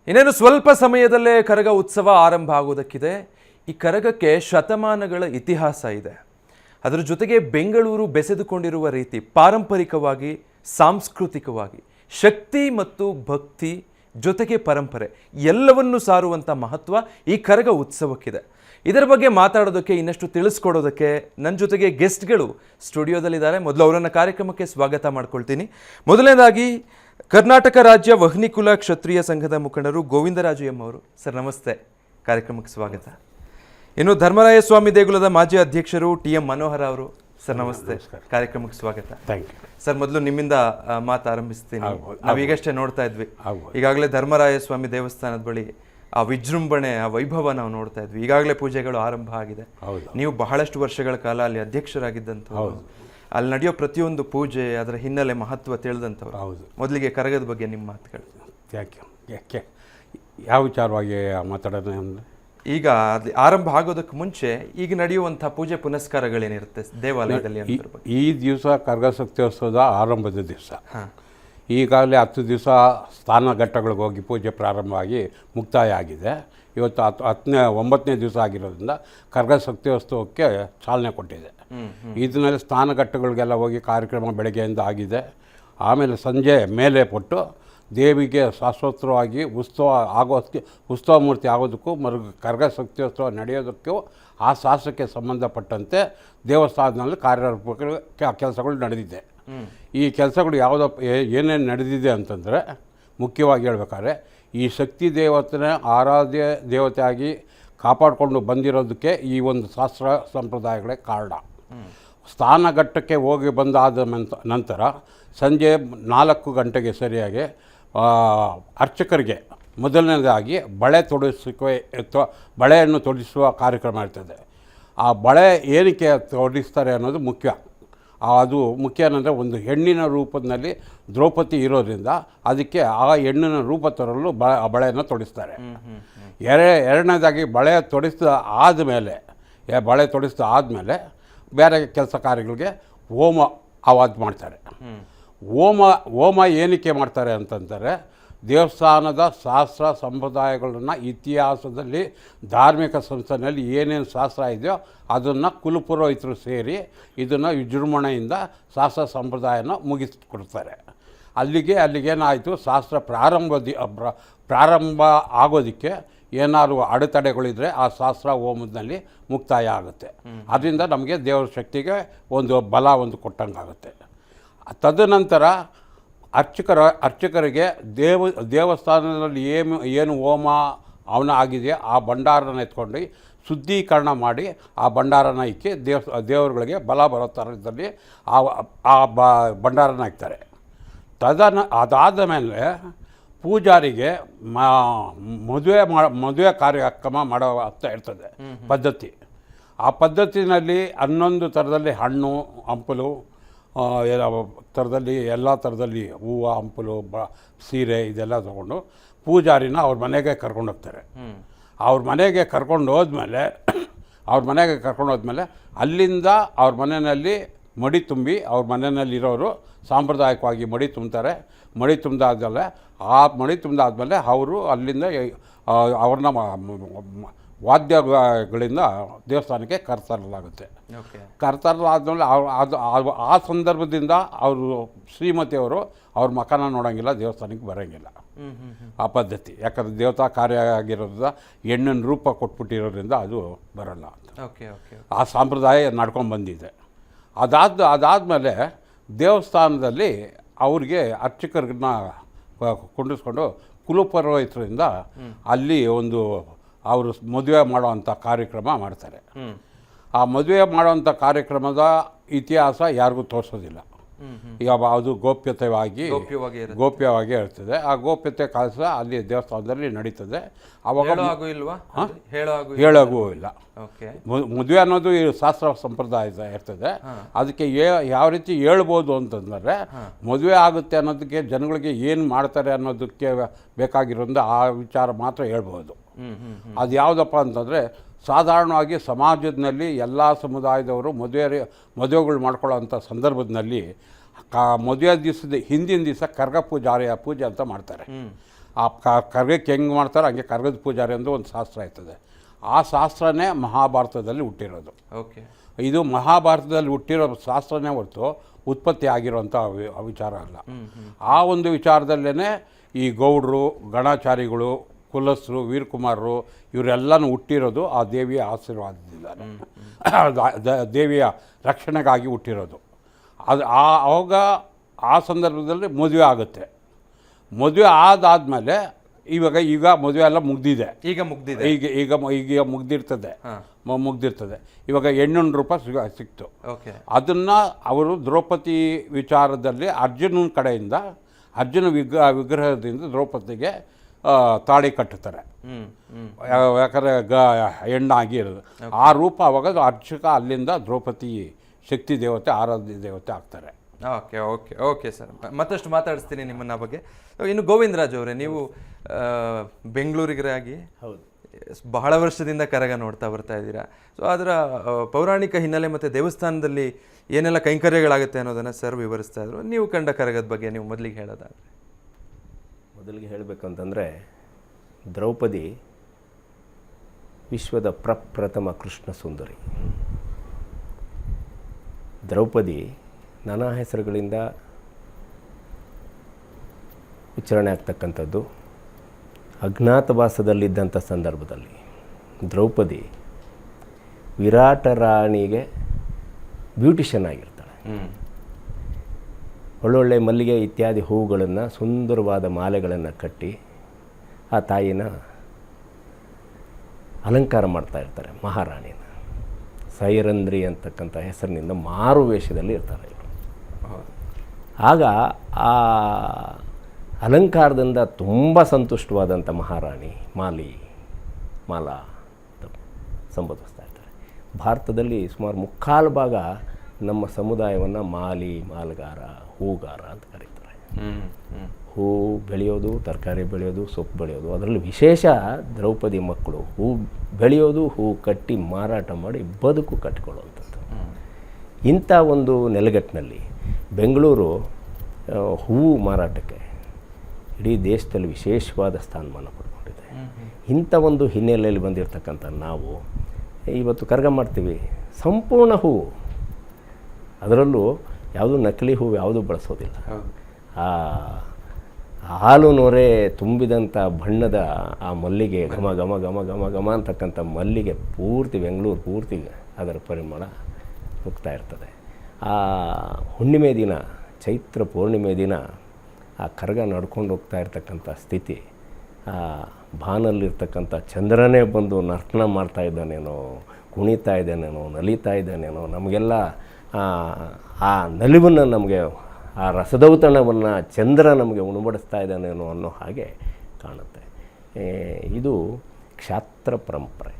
ಇನ್ನೇನು ಸ್ವಲ್ಪ ಸಮಯದಲ್ಲೇ ಕರಗ ಉತ್ಸವ ಆರಂಭ ಆಗುವುದಕ್ಕಿದೆ. ಈ ಕರಗಕ್ಕೆ ಶತಮಾನಗಳ ಇತಿಹಾಸ ಇದೆ. ಅದರ ಜೊತೆಗೆ ಬೆಂಗಳೂರು ಬೆಸೆದುಕೊಂಡಿರುವ ರೀತಿ ಪಾರಂಪರಿಕವಾಗಿ, ಸಾಂಸ್ಕೃತಿಕವಾಗಿ ಶಕ್ತಿ ಮತ್ತು ಭಕ್ತಿ ಜೊತೆಗೆ ಪರಂಪರೆ ಎಲ್ಲವನ್ನೂ ಸಾರುವಂಥ ಮಹತ್ವ ಈ ಕರಗ ಉತ್ಸವಕ್ಕಿದೆ. ಇದರ ಬಗ್ಗೆ ಮಾತಾಡೋದಕ್ಕೆ, ಇನ್ನಷ್ಟು ತಿಳಿಸ್ಕೊಡೋದಕ್ಕೆ ನನ್ನ ಜೊತೆಗೆ ಗೆಸ್ಟ್ಗಳು ಸ್ಟುಡಿಯೋದಲ್ಲಿದ್ದಾರೆ. ಮೊದಲು ಅವರನ್ನು ಕಾರ್ಯಕ್ರಮಕ್ಕೆ ಸ್ವಾಗತ ಮಾಡ್ಕೊಳ್ತೀನಿ. ಮೊದಲನೇದಾಗಿ ಕರ್ನಾಟಕ ರಾಜ್ಯ ವಹ್ನಿಕುಲ ಕ್ಷತ್ರಿಯ ಸಂಘದ ಮುಖಂಡರು ಗೋವಿಂದರಾಜು ಎಂ ಅವರು. ಸರ್ ನಮಸ್ತೆ, ಕಾರ್ಯಕ್ರಮಕ್ಕೆ ಸ್ವಾಗತ. ಇನ್ನು ಧರ್ಮರಾಯ ಸ್ವಾಮಿ ದೇಗುಲದ ಮಾಜಿ ಅಧ್ಯಕ್ಷರು ಟಿ ಎಂ ಮನೋಹರ ಅವರು. ಸರ್ ನಮಸ್ತೆ, ಕಾರ್ಯಕ್ರಮಕ್ಕೆ ಸ್ವಾಗತ. Thank you sir. ಮೊದಲು ನಿಮ್ಮಿಂದ ಮಾತಾರಂಭಿಸ್ತೀನಿ. ನಾವೀಗಷ್ಟೇ ನೋಡ್ತಾ ಇದ್ವಿ, ಈಗಾಗಲೇ ಧರ್ಮರಾಯ ಸ್ವಾಮಿ ದೇವಸ್ಥಾನದ ಬಳಿ ಆ ವಿಜೃಂಭಣೆ, ಆ ವೈಭವ ನಾವು ನೋಡ್ತಾ ಇದ್ವಿ. ಈಗಾಗಲೇ ಪೂಜೆಗಳು ಆರಂಭ ಆಗಿದೆ. ನೀವು ಬಹಳಷ್ಟು ವರ್ಷಗಳ ಕಾಲ ಅಲ್ಲಿ ಅಧ್ಯಕ್ಷರಾಗಿದ್ದಂಥವ್ರು, ಅಲ್ಲಿ ನಡೆಯೋ ಪ್ರತಿಯೊಂದು ಪೂಜೆ, ಅದರ ಹಿನ್ನೆಲೆ ಮಹತ್ವ ತಿಳಿದಂಥವ್ರು. ಹೌದು. ಮೊದಲಿಗೆ ಕರಗದ ಬಗ್ಗೆ ನಿಮ್ಮ ಮಾತುಗಳು. ಯಾಕೆ ಯಾವ ವಿಚಾರವಾಗಿ ಮಾತಾಡೋದು ಅಂದರೆ, ಈಗ ಅಲ್ಲಿ ಆರಂಭ ಆಗೋದಕ್ಕೆ ಮುಂಚೆ ಈಗ ನಡೆಯುವಂಥ ಪೂಜೆ ಪುನಸ್ಕಾರಗಳೇನಿರುತ್ತೆ ದೇವಾಲಯದಲ್ಲಿ? ಈ ದಿವಸ ಕರಗ ಶಕ್ತ್ಯೋತ್ಸವದ ಆರಂಭದ ದಿವಸ. ಈಗಾಗಲೇ 10 ದಿವಸ ಸ್ಥಾನಘಟ್ಟಗಳಿಗೆ ಹೋಗಿ ಪೂಜೆ ಪ್ರಾರಂಭ ಆಗಿ ಮುಕ್ತಾಯ ಆಗಿದೆ. ಇವತ್ತು 9ನೇ ದಿವಸ ಆಗಿರೋದ್ರಿಂದ ಕರಗ ಶಕ್ತ್ಯೋತ್ಸವಕ್ಕೆ ಚಾಲನೆ ಕೊಟ್ಟಿದೆ. ಇದರಲ್ಲಿ ಸ್ಥಾನಘಟ್ಟಗಳಿಗೆಲ್ಲ ಹೋಗಿ ಕಾರ್ಯಕ್ರಮ ಬೆಳಗ್ಗೆಯಿಂದ ಆಗಿದೆ. ಆಮೇಲೆ ಸಂಜೆ ಮೇಲೆ ಕೊಟ್ಟು ದೇವಿಗೆ ಶಾಸ್ತ್ರೋತ್ತರವಾಗಿ ಉತ್ಸವ ಮೂರ್ತಿ ಆಗೋದಕ್ಕೂ ಕರಗ ಶಕ್ತ್ಯೋತ್ಸವ ನಡೆಯೋದಕ್ಕೂ ಆ ಶಾಸ್ತ್ರಕ್ಕೆ ಸಂಬಂಧಪಟ್ಟಂತೆ ದೇವಸ್ಥಾನದಲ್ಲಿ ಕಾರ್ಯರೂಪಗಳು ಕೆಲಸಗಳು ನಡೆದಿದೆ. ಈ ಕೆಲಸಗಳು ಏನೇನು ನಡೆದಿದೆ ಅಂತಂದರೆ, ಮುಖ್ಯವಾಗಿ ಹೇಳ್ಬೇಕಾದ್ರೆ ಈ ಶಕ್ತಿ ದೇವತೆನ ಆರಾಧ್ಯ ದೇವತೆಯಾಗಿ ಕಾಪಾಡಿಕೊಂಡು ಬಂದಿರೋದಕ್ಕೆ ಈ ಒಂದು ಶಾಸ್ತ್ರ ಸಂಪ್ರದಾಯಗಳೇ ಕಾರಣ. ಸ್ಥಾನಘಟ್ಟಕ್ಕೆ ಹೋಗಿ ಬಂದಾದ ನಂತರ ಸಂಜೆ 4 ಗಂಟೆಗೆ ಸರಿಯಾಗಿ ಅರ್ಚಕರಿಗೆ ಮೊದಲನೇದಾಗಿ ಬಳೆಯನ್ನು ತೊಡಿಸುವ ಕಾರ್ಯಕ್ರಮ ಇರ್ತದೆ. ಆ ಬಳೆ ಏನಕ್ಕೆ ತೊಡಿಸ್ತಾರೆ ಅನ್ನೋದು ಮುಖ್ಯ. ಅದು ಮುಖ್ಯ ಏನಂದರೆ, ಒಂದು ಹೆಣ್ಣಿನ ರೂಪದಲ್ಲಿ ದ್ರೌಪದಿ ಇರೋದ್ರಿಂದ ಅದಕ್ಕೆ ಆ ಹೆಣ್ಣಿನ ರೂಪ ತರಲು ಬಳೆಯನ್ನು ತೊಡಿಸ್ತಾರೆ. ಎರಡನೇದಾಗಿ ಬಳೆ ತೊಡಿಸಿದ ಆದಮೇಲೆ ಬೇರೆ ಕೆಲಸ ಕಾರ್ಯಗಳಿಗೆ ಹೋಮ ಆವಾಜ್ ಮಾಡ್ತಾರೆ. ಹೋಮ ಏನಕ್ಕೆ ಮಾಡ್ತಾರೆ ಅಂತಂದರೆ, ದೇವಸ್ಥಾನದ ಶಾಸ್ತ್ರ ಸಂಪ್ರದಾಯಗಳನ್ನು ಇತಿಹಾಸದಲ್ಲಿ ಧಾರ್ಮಿಕ ಸಂಸ್ಥೆಯಲ್ಲಿ ಏನೇನು ಶಾಸ್ತ್ರ ಇದೆಯೋ ಅದನ್ನು ಕುಲಪುರೋಹಿತರು ಸೇರಿ ಇದನ್ನು ವಿಜೃಂಭಣೆಯಿಂದ ಶಾಸ್ತ್ರ ಸಂಪ್ರದಾಯನ ಮುಗಿಸ್ಕೊಡ್ತಾರೆ. ಅಲ್ಲಿಗೇನಾಯಿತು, ಶಾಸ್ತ್ರ ಪ್ರಾರಂಭ ಆಗೋದಕ್ಕೆ ಏನಾದ್ರು ಅಡೆತಡೆಗಳಿದ್ರೆ ಆ ಶಾಸ್ತ್ರ ಹೋಮದಲ್ಲಿ ಮುಕ್ತಾಯ ಆಗುತ್ತೆ. ಅದರಿಂದ ನಮಗೆ ದೇವರ ಶಕ್ತಿಗೆ ಒಂದು ಬಲ ಕೊಟ್ಟಂಗಾಗುತ್ತೆ. ತದನಂತರ ಅರ್ಚಕರಿಗೆ ದೇವಸ್ಥಾನದಲ್ಲಿ ಏನು ಹೋಮ ಅವನ ಆಗಿದೆಯೋ ಆ ಭಂಡಾರನ ಎತ್ಕೊಂಡು ಶುದ್ಧೀಕರಣ ಮಾಡಿ ಆ ಭಂಡಾರನ ಇಕ್ಕಿ ದೇವರುಗಳಿಗೆ ಬಲ ಬರೋ ಥರದಲ್ಲಿ ಆ ಭಂಡಾರನ ಹಾಕ್ತಾರೆ. ಅದಾದ ಮೇಲೆ ಪೂಜಾರಿಗೆ ಮದುವೆ ಕಾರ್ಯಕ್ರಮ ಮಾಡೋ ಅಂತ ಇರ್ತದೆ ಪದ್ಧತಿ. ಆ ಪದ್ಧತಿನಲ್ಲಿ 11 ಥರದಲ್ಲಿ ಹಣ್ಣು ಹಂಪಲು, ಎಲ್ಲ ಥರದಲ್ಲಿ ಹೂವು ಹಂಪಲು ಸೀರೆ ಇದೆಲ್ಲ ತೊಗೊಂಡು ಪೂಜಾರಿನ ಅವ್ರ ಮನೆಗೆ ಕರ್ಕೊಂಡು ಹೋಗ್ತಾರೆ. ಅವ್ರ ಮನೆಗೆ ಕರ್ಕೊಂಡು ಹೋದ್ಮೇಲೆ ಅಲ್ಲಿಂದ ಅವ್ರ ಮನೆಯಲ್ಲಿ ಮಡಿ ತುಂಬಿ, ಅವ್ರ ಮನೆಯಲ್ಲಿರೋರು ಸಾಂಪ್ರದಾಯಿಕವಾಗಿ ಮಡಿ ತುಂಬ್ತಾರೆ. ಮಡಿ ತುಂಬಿದಾದ್ಮೇಲೆ ಅವರು ಅಲ್ಲಿಂದ ಅವ್ರನ್ನ ವಾದ್ಯಗಳಿಂದ ದೇವಸ್ಥಾನಕ್ಕೆ ಕರ್ತರಲಾಗುತ್ತೆ. ಕರ್ತರಲಾದ್ಮೇಲೆ ಆ ಸಂದರ್ಭದಿಂದ ಅವರು ಶ್ರೀಮತಿಯವರು ಅವ್ರ ಮಕನ ನೋಡೋಂಗಿಲ್ಲ, ದೇವಸ್ಥಾನಕ್ಕೆ ಬರೋಂಗಿಲ್ಲ. ಆ ಪದ್ಧತಿ ಯಾಕಂದರೆ ದೇವತಾ ಕಾರ್ಯ ಆಗಿರೋದ್ರಿಂದ ಹೆಣ್ಣಿನ ರೂಪ ಕೊಟ್ಬಿಟ್ಟಿರೋದ್ರಿಂದ ಅದು ಬರೋಲ್ಲ ಅಂತ ಆ ಸಂಪ್ರದಾಯ ನಡ್ಕೊಂಡು ಬಂದಿದೆ. ಅದಾದಮೇಲೆ ದೇವಸ್ಥಾನದಲ್ಲಿ ಅವ್ರಿಗೆ ಅರ್ಚಕರನ್ನ ಕೊಂಡಿಸ್ಕೊಂಡು ಕುಲಪುರೋಹಿತರಿಂದ ಅಲ್ಲಿ ಅವರು ಮದುವೆ ಮಾಡೋವಂಥ ಕಾರ್ಯಕ್ರಮ ಮಾಡ್ತಾರೆ. ಆ ಮದುವೆ ಮಾಡೋವಂಥ ಕಾರ್ಯಕ್ರಮದ ಇತಿಹಾಸ ಯಾರಿಗೂ ತೋರಿಸೋದಿಲ್ಲ. ಈಗ ಅದು ಗೋಪ್ಯವಾಗಿ ಇರ್ತದೆ. ಆ ಗೋಪ್ಯತೆ ಕೆಲಸ ಅಲ್ಲಿ ದೇವಸ್ಥಾನದಲ್ಲಿ ನಡೀತದೆ. ಅವಾಗ ಹೇಳೋಗೂ ಇಲ್ಲ. ಮದುವೆ ಅನ್ನೋದು ಈ ಶಾಸ್ತ್ರ ಸಂಪ್ರದಾಯ ಇರ್ತದೆ. ಅದಕ್ಕೆ ಯಾವ ರೀತಿ ಹೇಳ್ಬೋದು ಅಂತಂದರೆ, ಮದುವೆ ಆಗುತ್ತೆ ಅನ್ನೋದಕ್ಕೆ ಜನಗಳಿಗೆ ಏನು ಮಾಡ್ತಾರೆ ಅನ್ನೋದಕ್ಕೆ ಬೇಕಾಗಿರೋದ್ರಿಂದ ಆ ವಿಚಾರ ಮಾತ್ರ ಹೇಳ್ಬೋದು. ಅದು ಯಾವುದಪ್ಪ ಅಂತಂದರೆ, ಸಾಧಾರಣವಾಗಿ ಸಮಾಜದಲ್ಲಿ ಎಲ್ಲ ಸಮುದಾಯದವರು ಮದುವೆಗಳು ಮಾಡ್ಕೊಳ್ಳೋಂಥ ಸಂದರ್ಭದಲ್ಲಿ ಮದುವೆ ದಿವಸದ ಹಿಂದಿನ ದಿವಸ ಕರಗ ಪೂಜೆ ಅಂತ ಮಾಡ್ತಾರೆ. ಆ ಕರ್ಗಕ್ಕೆ ಹೆಂಗೆ ಮಾಡ್ತಾರೋ ಹಂಗೆ ಕರ್ಗದ ಪೂಜಾರಿ ಅಂತ ಒಂದು ಶಾಸ್ತ್ರ ಆಯ್ತದೆ. ಆ ಶಾಸ್ತ್ರನೇ ಮಹಾಭಾರತದಲ್ಲಿ ಹುಟ್ಟಿರೋದು. ಓಕೆ, ಇದು ಮಹಾಭಾರತದಲ್ಲಿ ಹುಟ್ಟಿರೋ ಶಾಸ್ತ್ರನೇ ಹೊರತು ಉತ್ಪತ್ತಿ ಆಗಿರೋಂಥ ವಿಚಾರ ಅಲ್ಲ. ಆ ಒಂದು ವಿಚಾರದಲ್ಲೇ ಈ ಗೌಡರು, ಗಣಾಚಾರಿಗಳು, ಕುಲಸ್ರು, ವೀರಕುಮಾರರು ಇವರೆಲ್ಲನೂ ಹುಟ್ಟಿರೋದು ಆ ದೇವಿಯ ಆಶೀರ್ವಾದದಿಂದಾನೆ. ದೇವಿಯ ರಕ್ಷಣೆಗಾಗಿ ಹುಟ್ಟಿರೋದು. ಅದು ಆವಾಗ ಆ ಸಂದರ್ಭದಲ್ಲಿ ಮದುವೆ ಆಗುತ್ತೆ. ಮದುವೆ ಆದಾದಮೇಲೆ ಈಗ ಮದುವೆ ಎಲ್ಲ ಮುಗ್ದಿದೆ. ಈಗ ಮುಗ್ದಿದೆ. ಈಗ ಮುಗ್ದಿರ್ತದೆ. ಇವಾಗ ಹೆಣ್ಣು ರೂಪ ಸಿಕ್ತು. ಓಕೆ, ಅದನ್ನು ಅವರು ದ್ರೌಪದಿ ವಿಚಾರದಲ್ಲಿ ಅರ್ಜುನನ ಕಡೆಯಿಂದ ಅರ್ಜುನ ವಿಗ್ರಹದಿಂದ ದ್ರೌಪದಿಗೆ ತಾಳಿ ಕಟ್ಟುತ್ತಾರೆ. ಯಾಕಂದರೆ ಹೆಣ್ಣಾಗಿ ಇರೋದು ಆ ರೂಪ. ಅವಾಗ ಅರ್ಚಕ ಅಲ್ಲಿಂದ ದ್ರೌಪದಿ ಶಕ್ತಿ ದೇವತೆ, ಆರಾಧ್ಯ ದೇವತೆ ಆಗ್ತಾರೆ. ಓಕೆ ಓಕೆ ಓಕೆ ಸರ್, ಮತ್ತಷ್ಟು ಮಾತಾಡಿಸ್ತೀನಿ ನಿಮ್ಮನ್ನ ಬಗ್ಗೆ. ಇನ್ನು ಗೋವಿಂದರಾಜ್ ಅವರೇ, ನೀವು ಬೆಂಗಳೂರಿಗರಾಗಿ ಹೌದು ಬಹಳ ವರ್ಷದಿಂದ ಕರಗ ನೋಡ್ತಾ ಬರ್ತಾ ಇದ್ದೀರಾ. ಸೊ ಅದರ ಪೌರಾಣಿಕ ಹಿನ್ನೆಲೆ ಮತ್ತು ದೇವಸ್ಥಾನದಲ್ಲಿ ಏನೆಲ್ಲ ಕೈಂಕರ್ಯಗಳಾಗುತ್ತೆ ಅನ್ನೋದನ್ನು ಸರ್ ವಿವರಿಸ್ತಾ ಇದ್ರು. ನೀವು ಕಂಡ ಕರಗದ ಬಗ್ಗೆ ನೀವು ಮೊದಲಿಗೆ ಹೇಳೋದಾದರೆ? ಮೊದಲಿಗೆ ಹೇಳಬೇಕಂತಂದರೆ, ದ್ರೌಪದಿ ವಿಶ್ವದ ಪ್ರಪ್ರಥಮ ಕೃಷ್ಣ ಸುಂದರಿ. ದ್ರೌಪದಿ ನಾನಾ ಹೆಸರುಗಳಿಂದ ಉಚ್ಚಾರಣೆ ಆಗ್ತಕ್ಕಂಥದ್ದು. ಅಜ್ಞಾತವಾಸದಲ್ಲಿದ್ದಂಥ ಸಂದರ್ಭದಲ್ಲಿ ದ್ರೌಪದಿ ವಿರಾಟ ರಾಣಿಗೆ ಬ್ಯೂಟಿಷನ್ ಆಗಿರ್ತಾಳೆ. ಒಳ್ಳೊಳ್ಳೆ ಮಲ್ಲಿಗೆ ಇತ್ಯಾದಿ ಹೂವುಗಳನ್ನು, ಸುಂದರವಾದ ಮಾಲೆಗಳನ್ನು ಕಟ್ಟಿ ಆ ತಾಯಿನ ಅಲಂಕಾರ ಮಾಡ್ತಾ ಇರ್ತಾರೆ. ಮಹಾರಾಣಿನ ಸೈರಂಧ್ರಿ ಅಂತಕ್ಕಂಥ ಹೆಸರಿನಿಂದ ಮಾರು ವೇಷದಲ್ಲಿ ಇರ್ತಾರೆ ಇವರು. ಆಗ ಆ ಅಲಂಕಾರದಿಂದ ತುಂಬ ಸಂತುಷ್ಟವಾದಂಥ ಮಹಾರಾಣಿ ಮಾಲಾ ಸಂಬೋಧಿಸ್ತಾ ಇರ್ತಾರೆ. ಭಾರತದಲ್ಲಿ ಸುಮಾರು ಮುಕ್ಕಾಲು ಭಾಗ ನಮ್ಮ ಸಮುದಾಯವನ್ನು ಮಾಲ್ಗಾರ, ಹೂಗಾರ ಅಂತ ಕರೀತಾರೆ. ಹೂ ಬೆಳೆಯೋದು, ತರಕಾರಿ ಬೆಳೆಯೋದು, ಸೊಪ್ಪು ಬೆಳೆಯೋದು. ಅದರಲ್ಲಿ ವಿಶೇಷ ದ್ರೌಪದಿ ಮಕ್ಕಳು ಹೂ ಬೆಳೆಯೋದು, ಹೂ ಕಟ್ಟಿ ಮಾರಾಟ ಮಾಡಿ ಬದುಕು ಕಟ್ಟಿಕೊಳ್ಳುವಂಥದ್ದು. ಇಂಥ ಒಂದು ನೆಲೆಗಟ್ಟಿನಲ್ಲಿ ಬೆಂಗಳೂರು ಹೂವು ಮಾರಾಟಕ್ಕೆ ಇಡೀ ದೇಶದಲ್ಲಿ ವಿಶೇಷವಾದ ಸ್ಥಾನಮಾನ ಪಡ್ಕೊಂಡಿದೆ. ಇಂಥ ಒಂದು ಹಿನ್ನೆಲೆಯಲ್ಲಿ ಬಂದಿರತಕ್ಕಂಥ ನಾವು ಇವತ್ತು ಕರಗ ಮಾಡ್ತೀವಿ. ಸಂಪೂರ್ಣ ಹೂವು, ಅದರಲ್ಲೂ ಯಾವುದೂ ನಕಲಿ ಹೂವು ಯಾವುದೂ ಬಳಸೋದಿಲ್ಲ. ಆ ಹಾಲು ನೊರೆ ತುಂಬಿದಂಥ ಬಣ್ಣದ ಆ ಮಲ್ಲಿಗೆ ಘಮ ಘಮ ಘಮ ಘಮ ಘಮ ಅಂತಕ್ಕಂಥ ಮಲ್ಲಿಗೆ ಪೂರ್ತಿ ಬೆಂಗಳೂರು ಪೂರ್ತಿ ಅದರ ಪರಿಮಳ ಮುಗ್ತಾ ಇರ್ತದೆ. ಆ ಹುಣ್ಣಿಮೆ ದಿನ, ಚೈತ್ರ ಪೂರ್ಣಿಮೆ ದಿನ ಆ ಕರಗ ನಡ್ಕೊಂಡು ಹೋಗ್ತಾ ಇರ್ತಕ್ಕಂಥ ಸ್ಥಿತಿ, ಆ ಬಾನಲ್ಲಿರ್ತಕ್ಕಂಥ ಚಂದ್ರನೇ ಬಂದು ನರ್ತನ ಮಾಡ್ತಾ ಇದ್ದಾನೇನೋ, ಕುಣಿತಾ ಇದ್ದಾನೇನೋ, ನಲಿತಾ ಇದ್ದಾನೇನೋ, ನಮಗೆಲ್ಲ ಆ ನಲಿವನ್ನು, ನಮಗೆ ಆ ರಸದೌತಣವನ್ನು ಚಂದ್ರ ನಮಗೆ ಉಣಬಡಿಸ್ತಾ ಇದ್ದಾನೇನೋ ಅನ್ನೋ ಹಾಗೆ ಕಾಣುತ್ತೆ. ಇದು ಕ್ಷಾತ್ರ ಪರಂಪರೆ.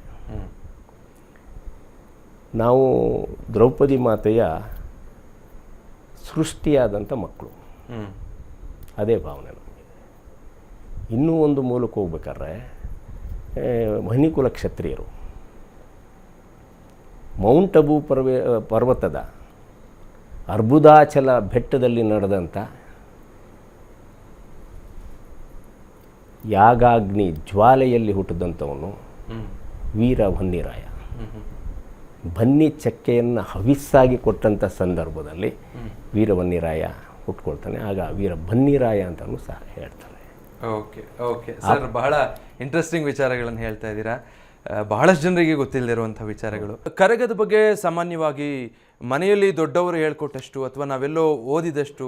ನಾವು ದ್ರೌಪದಿ ಮಾತೆಯ ಸೃಷ್ಟಿಯಾದಂಥ ಮಕ್ಕಳು, ಅದೇ ಭಾವನೆ ನಮಗೆ. ಇನ್ನೂ ಒಂದು ಮೂಲಕ್ಕೆ ಹೋಗ್ಬೇಕಾದ್ರೆ, ಮಣಿಕುಲ ಕ್ಷತ್ರಿಯರು ಮೌಂಟ್ ಅಬು ಪರ್ವತದ ಅರ್ಬುದಾಚಲ ಬೆಟ್ಟದಲ್ಲಿ ನಡೆದಂಥ ಯಾಗಾಗ್ನಿ ಜ್ವಾಲೆಯಲ್ಲಿ ಹುಟ್ಟಿದಂಥವನು ವೀರ ವನ್ನಿರಾಯ. ಬನ್ನಿ ಚಕ್ಕೆಯನ್ನು ಹವಿಸ್ಸಾಗಿ ಕೊಟ್ಟಂಥ ಸಂದರ್ಭದಲ್ಲಿ ವೀರ ವನ್ನಿರಾಯ ಹುಟ್ಕೊಳ್ತಾನೆ. ಆಗ ವೀರ ಬನ್ನಿರಾಯ ಅಂತಲೂ ಸಹ ಹೇಳ್ತಾರೆ. ಓಕೆ ಓಕೆ ಸರ್, ಬಹಳ ಇಂಟ್ರೆಸ್ಟಿಂಗ್ ವಿಚಾರಗಳನ್ನು ಹೇಳ್ತಾ ಇದ್ದೀರಾ. ಬಹಳಷ್ಟು ಜನರಿಗೆ ಗೊತ್ತಿಲ್ಲದಿರುವಂಥ ವಿಚಾರಗಳು. ಕರಗದ ಬಗ್ಗೆ ಸಾಮಾನ್ಯವಾಗಿ ಮನೆಯಲ್ಲಿ ದೊಡ್ಡವರು ಹೇಳ್ಕೊಟ್ಟಷ್ಟು ಅಥವಾ ನಾವೆಲ್ಲೋ ಓದಿದಷ್ಟು,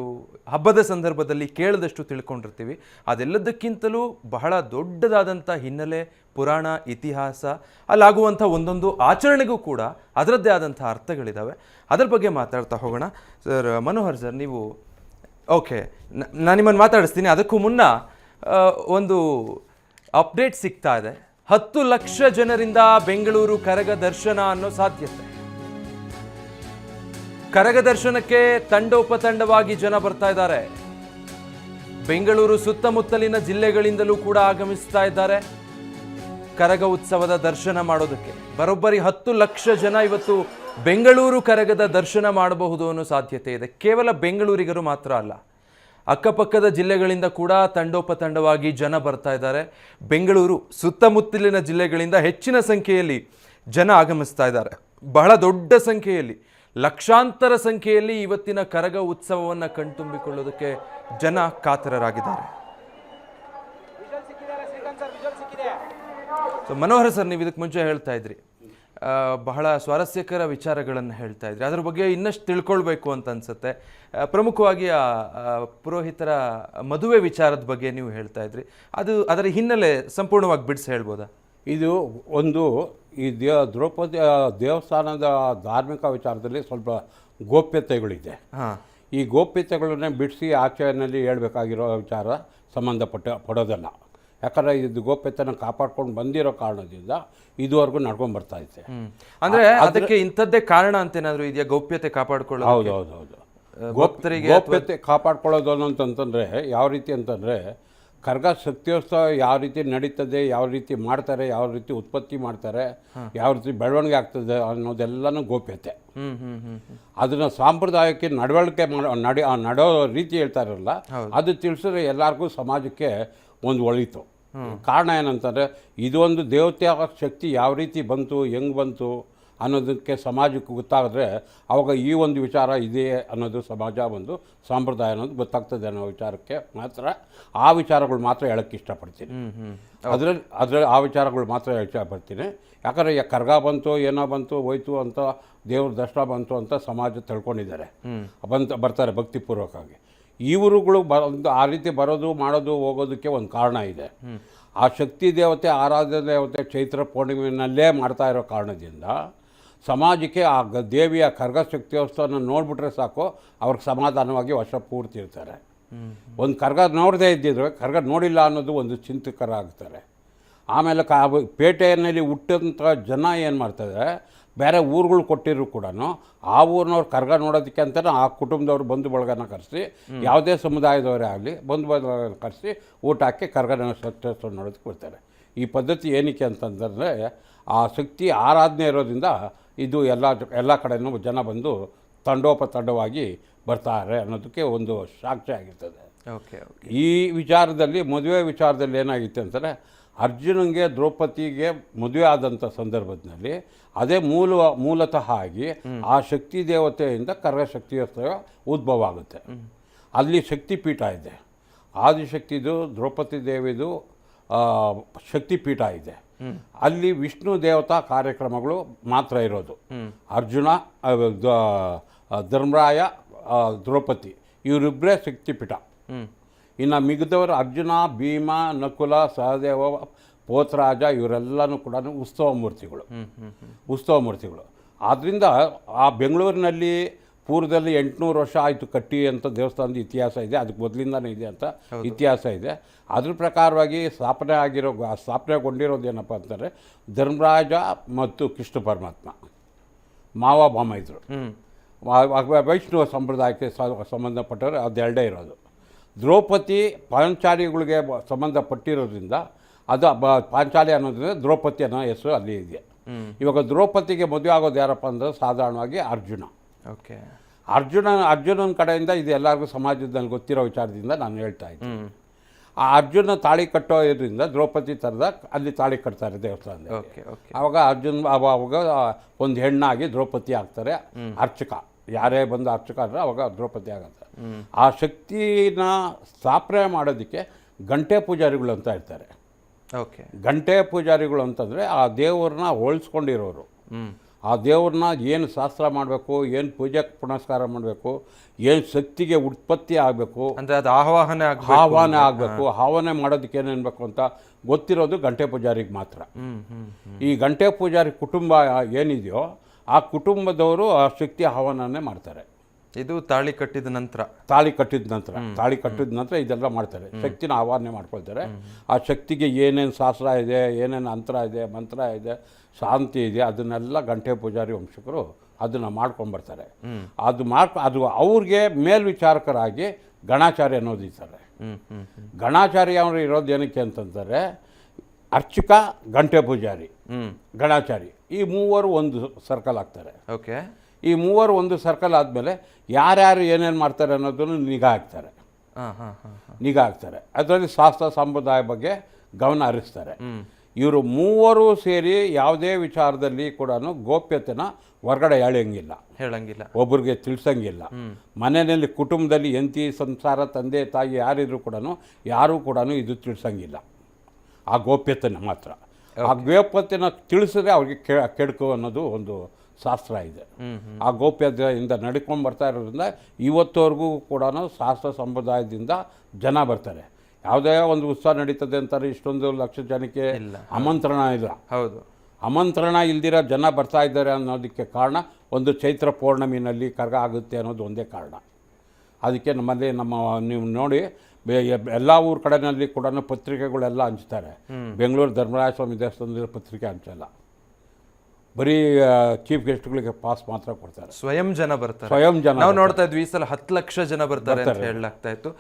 ಹಬ್ಬದ ಸಂದರ್ಭದಲ್ಲಿ ಕೇಳಿದಷ್ಟು ತಿಳ್ಕೊಂಡಿರ್ತೀವಿ. ಅದೆಲ್ಲದಕ್ಕಿಂತಲೂ ಬಹಳ ದೊಡ್ಡದಾದಂಥ ಹಿನ್ನೆಲೆ, ಪುರಾಣ, ಇತಿಹಾಸ, ಅಲ್ಲಾಗುವಂಥ ಒಂದೊಂದು ಆಚರಣೆಗೂ ಕೂಡ ಅದರದ್ದೇ ಆದಂಥ ಅರ್ಥಗಳಿದ್ದಾವೆ. ಅದರ ಬಗ್ಗೆ ಮಾತಾಡ್ತಾ ಹೋಗೋಣ. ಸರ್ ಮನೋಹರ್ ಸರ್, ನೀವು ಓಕೆ, ನಾನು ನಿಮ್ಮನ್ನು ಮಾತಾಡಿಸ್ತೀನಿ. ಅದಕ್ಕೂ ಮುನ್ನ ಒಂದು ಅಪ್ಡೇಟ್ ಸಿಗ್ತಾ ಇದೆ. 10 ಲಕ್ಷ ಜನರಿಂದ ಬೆಂಗಳೂರು ಕರಗ ದರ್ಶನ ಅನ್ನೋ ಸಾಧ್ಯತೆ. ಕರಗ ದರ್ಶನಕ್ಕೆ ತಂಡೋಪತಂಡವಾಗಿ ಜನ ಬರ್ತಾ ಇದ್ದಾರೆ. ಬೆಂಗಳೂರು ಸುತ್ತಮುತ್ತಲಿನ ಜಿಲ್ಲೆಗಳಿಂದಲೂ ಕೂಡ ಆಗಮಿಸ್ತಾ ಇದ್ದಾರೆ ಕರಗ ಉತ್ಸವದ ದರ್ಶನ ಮಾಡೋದಕ್ಕೆ. ಬರೋಬ್ಬರಿ 10 ಲಕ್ಷ ಜನ ಇವತ್ತು ಬೆಂಗಳೂರು ಕರಗದ ದರ್ಶನ ಮಾಡಬಹುದು ಅನ್ನೋ ಸಾಧ್ಯತೆ ಇದೆ. ಕೇವಲ ಬೆಂಗಳೂರಿಗರು ಮಾತ್ರ ಅಲ್ಲ, ಅಕ್ಕಪಕ್ಕದ ಜಿಲ್ಲೆಗಳಿಂದ ಕೂಡ ತಂಡೋಪತಂಡವಾಗಿ ಜನ ಬರ್ತಾ ಇದ್ದಾರೆ. ಬೆಂಗಳೂರು ಸುತ್ತಮುತ್ತಲಿನ ಜಿಲ್ಲೆಗಳಿಂದ ಹೆಚ್ಚಿನ ಸಂಖ್ಯೆಯಲ್ಲಿ ಜನ ಆಗಮಿಸ್ತಾ ಇದ್ದಾರೆ. ಬಹಳ ದೊಡ್ಡ ಸಂಖ್ಯೆಯಲ್ಲಿ, ಲಕ್ಷಾಂತರ ಸಂಖ್ಯೆಯಲ್ಲಿ ಇವತ್ತಿನ ಕರಗ ಉತ್ಸವವನ್ನು ಕಣ್ತುಂಬಿಕೊಳ್ಳೋದಕ್ಕೆ ಜನ ಕಾತರರಾಗಿದ್ದಾರೆ. ಸೊ ಮನೋಹರ ಸರ್, ನೀವು ಇದಕ್ಕೆ ಮುಂಚೆ ಹೇಳ್ತಾ ಇದ್ರಿ, ಬಹಳ ಸ್ವಾರಸ್ಯಕರ ವಿಚಾರಗಳನ್ನು ಹೇಳ್ತಾ ಇದ್ರಿ. ಅದ್ರ ಬಗ್ಗೆ ಇನ್ನಷ್ಟು ತಿಳ್ಕೊಳ್ಬೇಕು ಅಂತ ಅನ್ಸುತ್ತೆ. ಪ್ರಮುಖವಾಗಿ ಪುರೋಹಿತರ ಮದುವೆ ವಿಚಾರದ ಬಗ್ಗೆ ನೀವು ಹೇಳ್ತಾ ಇದ್ರಿ. ಅದರ ಹಿನ್ನೆಲೆ ಸಂಪೂರ್ಣವಾಗಿ ಬಿಡಿಸಿ ಹೇಳ್ಬೋದಾ? ಇದು ಒಂದು ಈ ದ್ರೌಪದಿ ದೇವಸ್ಥಾನದ ಧಾರ್ಮಿಕ ವಿಚಾರದಲ್ಲಿ ಸ್ವಲ್ಪ ಗೋಪ್ಯತೆಗಳಿದೆ. ಈ ಗೋಪ್ಯತೆಗಳನ್ನೇ ಬಿಡಿಸಿ ಆಚರಣೆಯಲ್ಲಿ ಹೇಳಬೇಕಾಗಿರೋ ವಿಚಾರ ಪಡೋದಲ್ಲ. ಯಾಕಂದರೆ ಇದು ಗೋಪ್ಯತೆನ ಕಾಪಾಡ್ಕೊಂಡು ಬಂದಿರೋ ಕಾರಣದಿಂದ ಇದುವರೆಗೂ ನಡ್ಕೊಂಡು ಬರ್ತಾ ಇದೆ. ಅಂದರೆ ಅದಕ್ಕೆ ಇಂಥದ್ದೇ ಕಾರಣ ಅಂತೇನಾದರೂ ಇದೆಯಾ, ಗೌಪ್ಯತೆ ಕಾಪಾಡ್ಕೊಳ್ಳೋದು? ಹೌದು. ಗೋಪ್ಯತೆ ಕಾಪಾಡ್ಕೊಳ್ಳೋದು ಅಂತಂತಂದರೆ ಯಾವ ರೀತಿ ಅಂತಂದರೆ, ಕರಗ ಶಕ್ತಿಯೋತ್ಸವ ಯಾವ ರೀತಿ ನಡೀತದೆ, ಯಾವ ರೀತಿ ಮಾಡ್ತಾರೆ, ಯಾವ ರೀತಿ ಉತ್ಪತ್ತಿ ಮಾಡ್ತಾರೆ, ಯಾವ ರೀತಿ ಬೆಳವಣಿಗೆ ಆಗ್ತದೆ ಅನ್ನೋದೆಲ್ಲನೂ ಗೋಪ್ಯತೆ. ಅದನ್ನು ಸಾಂಪ್ರದಾಯಕ್ಕೆ ನಡವಳಿಕೆ ನಡೆಯೋ ರೀತಿ ಹೇಳ್ತಾ ಇರಲ್ಲ, ಅದು ತಿಳಿಸಿದ್ರೆ ಎಲ್ಲರಿಗೂ ಸಮಾಜಕ್ಕೆ ಒಂದು ಒಳಿತು. ಕಾರಣ ಏನಂತಂದರೆ, ಇದೊಂದು ದೇವತೆಯ ಶಕ್ತಿ ಯಾವ ರೀತಿ ಬಂತು, ಹೆಂಗೆ ಬಂತು ಅನ್ನೋದಕ್ಕೆ ಸಮಾಜಕ್ಕೆ ಗೊತ್ತಾಗಿದ್ರೆ ಆವಾಗ ಈ ಒಂದು ವಿಚಾರ ಇದೆ ಅನ್ನೋದು ಸಮಾಜ ಒಂದು ಸಂಪ್ರದಾಯ ಅನ್ನೋದು ಗೊತ್ತಾಗ್ತದೆ ಅನ್ನೋ ವಿಚಾರಕ್ಕೆ ಮಾತ್ರ ಆ ವಿಚಾರಗಳು ಮಾತ್ರ ಹೇಳೋಕ್ಕೆ ಇಷ್ಟಪಡ್ತೀನಿ. ಅದರಲ್ಲಿ ಆ ವಿಚಾರಗಳು ಮಾತ್ರ ಇಷ್ಟಪಡ್ತೀನಿ. ಯಾಕಂದರೆ ಕರ್ಗ ಬಂತು, ಏನೋ ಬಂತು, ಹೋಯ್ತು ಅಂತ, ದೇವ್ರ ದರ್ಶನ ಬಂತು ಅಂತ ಸಮಾಜ ತಿಳ್ಕೊಂಡಿದ್ದಾರೆ, ಬರ್ತಾರೆ ಭಕ್ತಿಪೂರ್ವಕವಾಗಿ. ಇವರುಗಳು ಆ ರೀತಿ ಬರೋದು, ಮಾಡೋದು, ಹೋಗೋದಕ್ಕೆ ಒಂದು ಕಾರಣ ಇದೆ. ಆ ಶಕ್ತಿ ದೇವತೆ, ಆರಾಧ್ಯ ದೇವತೆ ಚೈತ್ರ ಪೂರ್ಣಿಮೆಯಲ್ಲೇ ಮಾಡ್ತಾ ಇರೋ ಕಾರಣದಿಂದ ಸಮಾಜಕ್ಕೆ ಆ ದೇವಿಯ ಕರ್ಗ ಶಕ್ತಿಯೋತ್ಸವನ ನೋಡಿಬಿಟ್ರೆ ಸಾಕು, ಅವ್ರಿಗೆ ಸಮಾಧಾನವಾಗಿ ವರ್ಷ ಪೂರ್ತಿ ಇರ್ತಾರೆ. ಒಂದು ಕರ್ಗ ನೋಡದೇ ಇದ್ದಿದ್ರೆ ಕರ್ಗ ನೋಡಿಲ್ಲ ಅನ್ನೋದು ಒಂದು ಚಿಂತಕರ ಆಗ್ತಾರೆ. ಆಮೇಲೆ ಪೇಟೆಯಲ್ಲಿ ಹುಟ್ಟಂಥ ಜನ ಏನು ಮಾಡ್ತಾರೆ, ಬೇರೆ ಊರುಗಳು ಕೊಟ್ಟಿದ್ರು ಕೂಡ ಆ ಊರಿನವ್ರು ಕರ್ಗ ನೋಡೋದಕ್ಕೆ ಅಂತಲೇ ಆ ಕುಟುಂಬದವ್ರು ಬಂಧು ಬಳಗನ ಕರೆಸಿ, ಯಾವುದೇ ಸಮುದಾಯದವರೇ ಆಗಲಿ ಬಂಧು ಬಳಗನ ಕರೆಸಿ ಊಟ ಹಾಕಿ ಕರ್ಗನ ಶಕ್ತಿಯೋತ್ಸವ ನೋಡೋದಕ್ಕೆ ಬರ್ತಾರೆ. ಈ ಪದ್ಧತಿ ಏನಕ್ಕೆ ಅಂತಂದರೆ, ಆ ಶಕ್ತಿ ಆರಾಧನೆ ಇರೋದ್ರಿಂದ ಇದು ಎಲ್ಲ ಕಡೆಯೂ ಜನ ಬಂದು ತಂಡೋಪತಂಡವಾಗಿ ಬರ್ತಾರೆ ಅನ್ನೋದಕ್ಕೆ ಒಂದು ಸಾಕ್ಷಿ ಆಗಿರ್ತದೆ. ಈ ವಿಚಾರದಲ್ಲಿ, ಮದುವೆ ವಿಚಾರದಲ್ಲಿ ಏನಾಗಿತ್ತು ಅಂತಂದರೆ, ಅರ್ಜುನನಿಗೆ ದ್ರೌಪದಿಗೆ ಮದುವೆ ಆದಂಥ ಸಂದರ್ಭದಲ್ಲಿ ಅದೇ ಮೂಲತಃ ಆಗಿ ಆ ಶಕ್ತಿ ದೇವತೆಯಿಂದ ಕರ್ಗ ಶಕ್ತಿಯೋತ್ಸವ ಉದ್ಭವ ಆಗುತ್ತೆ. ಅಲ್ಲಿ ಶಕ್ತಿಪೀಠ ಇದೆ, ಆದಿಶಕ್ತಿದು ದ್ರೌಪದಿ ದೇವಿದು ಶಕ್ತಿಪೀಠ ಇದೆ. ಅಲ್ಲಿ ವಿಷ್ಣು ದೇವತಾ ಕಾರ್ಯಕ್ರಮಗಳು ಮಾತ್ರ ಇರೋದು. ಅರ್ಜುನ, ಧರ್ಮರಾಯ, ದ್ರೌಪದಿ ಇವರಿಬ್ಬರೇ ಶಕ್ತಿಪೀಠ. ಇನ್ನು ಮಿಗಿದವರು ಅರ್ಜುನ, ಭೀಮ, ನಕುಲ, ಸಹದೇವ, ಪೋತರಾಜ ಇವರೆಲ್ಲನೂ ಕೂಡ ಉತ್ಸವ ಮೂರ್ತಿಗಳು. ಆದ್ದರಿಂದ ಆ ಬೆಂಗಳೂರಿನಲ್ಲಿ ಪೂರ್ವದಲ್ಲಿ 800 ವರ್ಷ ಆಯಿತು ಕಟ್ಟಿ ಅಂತ ದೇವಸ್ಥಾನದ ಇತಿಹಾಸ ಇದೆ, ಅದಕ್ಕೆ ಮೊದಲಿಂದನೇ ಇದೆ ಅಂತ ಇತಿಹಾಸ ಇದೆ. ಅದ್ರ ಪ್ರಕಾರವಾಗಿ ಸ್ಥಾಪನೆಗೊಂಡಿರೋದು ಏನಪ್ಪ ಅಂತಂದರೆ, ಧರ್ಮರಾಜ ಮತ್ತು ಕೃಷ್ಣ ಪರಮಾತ್ಮ ಮಾವ ಬಾಮ ಇದ್ದರು. ವೈಷ್ಣವ ಸಂಪ್ರದಾಯಕ್ಕೆ ಸಂಬಂಧಪಟ್ಟವರು ಅದೆರಡೇ ಇರೋದು. ದ್ರೌಪದಿ ಪಾಂಚಾಲಿಗಳಿಗೆ ಸಂಬಂಧಪಟ್ಟಿರೋದ್ರಿಂದ ಅದು ಪಾಂಚಾಲಿ ಅನ್ನೋದ್ರಿಂದ ದ್ರೌಪದಿ ಅನ್ನೋ ಹೆಸರು ಅಲ್ಲಿ ಇದೆ. ಇವಾಗ ದ್ರೌಪದಿಗೆ ಮದುವೆ ಆಗೋದು ಯಾರಪ್ಪ ಅಂದರೆ ಸಾಧಾರಣವಾಗಿ ಅರ್ಜುನ. ಅರ್ಜುನನ ಕಡೆಯಿಂದ ಇದು ಎಲ್ಲರಿಗೂ ಸಮಾಜದಲ್ಲಿ ಗೊತ್ತಿರೋ ವಿಚಾರದಿಂದ ನಾನು ಹೇಳ್ತಾ ಇದ್ದೀನಿ. ಆ ಅರ್ಜುನ ತಾಳಿ ಕಟ್ಟೋ ಇದರಿಂದ ದ್ರೌಪದಿ ಥರದ ಅಲ್ಲಿ ತಾಳಿ ಕಟ್ತಾರೆ ದೇವಸ್ಥಾನದಲ್ಲಿ. ಆವಾಗ ಅವಾಗ ಒಂದು ಹೆಣ್ಣಾಗಿ ದ್ರೌಪದಿ ಆಗ್ತಾರೆ. ಅರ್ಚಕ ಯಾರೇ ಬಂದು ಅರ್ಚಕ ಅಂದರೆ ಅವಾಗ ದ್ರೌಪದಿ ಆಗುತ್ತೆ. ಆ ಶಕ್ತಿನ ಸ್ಥಾಪನೆ ಮಾಡೋದಕ್ಕೆ ಗಂಟೆ ಪೂಜಾರಿಗಳು ಅಂತ ಇರ್ತಾರೆ. ಗಂಟೆ ಪೂಜಾರಿಗಳು ಅಂತಂದರೆ ಆ ದೇವ್ರನ್ನ ಹೋಲಿಸ್ಕೊಂಡಿರೋರು. ಆ ದೇವ್ರನ್ನ ಏನು ಶಾಸ್ತ್ರ ಮಾಡಬೇಕು, ಏನು ಪೂಜೆ ಪುನಸ್ಕಾರ ಮಾಡಬೇಕು, ಏನು ಶಕ್ತಿಗೆ ಉತ್ಪತ್ತಿ ಆಗಬೇಕು, ಅಂದರೆ ಅದು ಆಹ್ವಾನ ಆಗಬೇಕು, ಆಹ್ವಾನ ಮಾಡೋದಕ್ಕೆ ಏನೇನು ಬೇಕು ಅಂತ ಗೊತ್ತಿರೋದು ಗಂಟೆ ಪೂಜಾರಿಗೆ ಮಾತ್ರ. ಈ ಗಂಟೆ ಪೂಜಾರಿ ಕುಟುಂಬ ಏನಿದೆಯೋ ಆ ಕುಟುಂಬದವರು ಆ ಶಕ್ತಿ ಆಹ್ವಾನನೇ ಮಾಡ್ತಾರೆ. ಇದು ತಾಳಿ ಕಟ್ಟಿದ ನಂತರ ಇದೆಲ್ಲ ಮಾಡ್ತಾರೆ. ಶಕ್ತಿನ ಆವಾಹನೆ ಮಾಡ್ಕೊಳ್ತಾರೆ. ಆ ಶಕ್ತಿಗೆ ಏನೇನು ಶಾಸ್ತ್ರ ಇದೆ, ಏನೇನು ಅಂತರ ಇದೆ, ಮಂತ್ರ ಇದೆ, ಶಾಂತಿ ಇದೆ, ಅದನ್ನೆಲ್ಲ ಗಂಟೆ ಪೂಜಾರಿ ವಂಶಕರು ಅದನ್ನು ಮಾಡ್ಕೊಂಡ್ಬರ್ತಾರೆ. ಅದು ಅವ್ರಿಗೆ ಮೇಲ್ವಿಚಾರಕರಾಗಿ ಗಣಾಚಾರ್ಯ ಅನ್ನೋದು ಇರ್ತಾರೆ. ಗಣಾಚಾರ್ಯ ಅವರು ಇರೋದು ಏನಕ್ಕೆ ಅಂತಂದರೆ, ಅರ್ಚಕ, ಗಂಟೆ ಪೂಜಾರಿ, ಗಣಾಚಾರಿ ಈ ಮೂವರು ಒಂದು ಸರ್ಕಲ್ ಆಗ್ತಾರೆ. ಈ ಮೂವರು ಒಂದು ಸರ್ಕಲ್ ಆದಮೇಲೆ ಯಾರ್ಯಾರು ಏನೇನು ಮಾಡ್ತಾರೆ ಅನ್ನೋದನ್ನು ನಿಗಾ ಹಾಕ್ತಾರೆ. ಹಾಂ ಹಾಂ ಹಾಂ ಹಾಂ ನಿಗಾ ಹಾಕ್ತಾರೆ. ಅದರಲ್ಲಿ ಶಾಸ್ತ್ರ ಸಂಪ್ರದಾಯ ಬಗ್ಗೆ ಗಮನ ಹರಿಸ್ತಾರೆ. ಇವರು ಮೂವರು ಸೇರಿ ಯಾವುದೇ ವಿಚಾರದಲ್ಲಿ ಕೂಡ ಗೋಪ್ಯತೆನ ಹೊರಗಡೆ ಹೇಳಂಗಿಲ್ಲ, ಒಬ್ರಿಗೆ ತಿಳಿಸಂಗಿಲ್ಲ. ಮನೆಯಲ್ಲಿ ಕುಟುಂಬದಲ್ಲಿ ಎಂತಿ ಸಂಸಾರ ತಂದೆ ತಾಯಿ ಯಾರಿದ್ರು ಕೂಡ ಯಾರೂ ಕೂಡ ಇದು ತಿಳಿಸಂಗಿಲ್ಲ, ಆ ಗೋಪ್ಯತೆನ ಮಾತ್ರ. ಆ ಗೋಪ್ಯತೆನ ತಿಳಿಸಿದ್ರೆ ಅವ್ರಿಗೆ ಕೆಡುಕು ಅನ್ನೋದು ಒಂದು ಶಾಸ್ತ್ರ ಇದೆ. ಆ ಗೋಪ್ಯತೆಯಿಂದ ನಡ್ಕೊಂಡು ಬರ್ತಾ ಇರೋದ್ರಿಂದ ಇವತ್ತವರೆಗೂ ಕೂಡ ಶಾಸ್ತ್ರ ಸಂಪ್ರದಾಯದಿಂದ ಜನ ಬರ್ತಾರೆ. ಯಾವುದೇ ಒಂದು ಉತ್ಸವ ನಡೀತದೆ ಅಂತಾರೆ, ಇಷ್ಟೊಂದು ಲಕ್ಷ ಜನಕ್ಕೆ ಆಮಂತ್ರಣ ಇಲ್ಲ. ಹೌದು, ಆಮಂತ್ರಣ ಇಲ್ದಿರೋ ಜನ ಬರ್ತಾ ಇದ್ದಾರೆ ಅನ್ನೋದಕ್ಕೆ ಕಾರಣ ಒಂದು ಚೈತ್ರ ಪೌರ್ಣಮಿನಲ್ಲಿ ಕರಗ ಆಗುತ್ತೆ ಅನ್ನೋದು ಒಂದೇ ಕಾರಣ. ಅದಕ್ಕೆ ನಮ್ಮಲ್ಲಿ ನೀವು ನೋಡಿ ಎಲ್ಲ ಊರ ಕಡೆಯಲ್ಲಿ ಕೂಡ ಪತ್ರಿಕೆಗಳೆಲ್ಲ ಹಂಚ್ತಾರೆ. ಬೆಂಗಳೂರು ಧರ್ಮರಾಯ ಸ್ವಾಮಿ ದೇವಸ್ಥಾನದ ಪತ್ರಿಕೆ ಹಂಚಲ್ಲ, ಬರೀ ಚೀಫ್ ಗೆಸ್ಟ್ಗಳಿಗೆ ಪಾಸ್ ಮಾತ್ರ ಕೊಡ್ತಾರೆ. ಸ್ವಯಂ ಜನ ಬರ್ತಾರೆ. ಸ್ವಯಂ ಜನ ನಾವು ನೋಡ್ತಾ ಇದ್ವಿ ಈ ಸಲ 10 ಲಕ್ಷ ಜನ ಬರ್ತಾರೆ ಅಂತ ಹೇಳಲಾಗ್ತಾ ಇತ್ತು.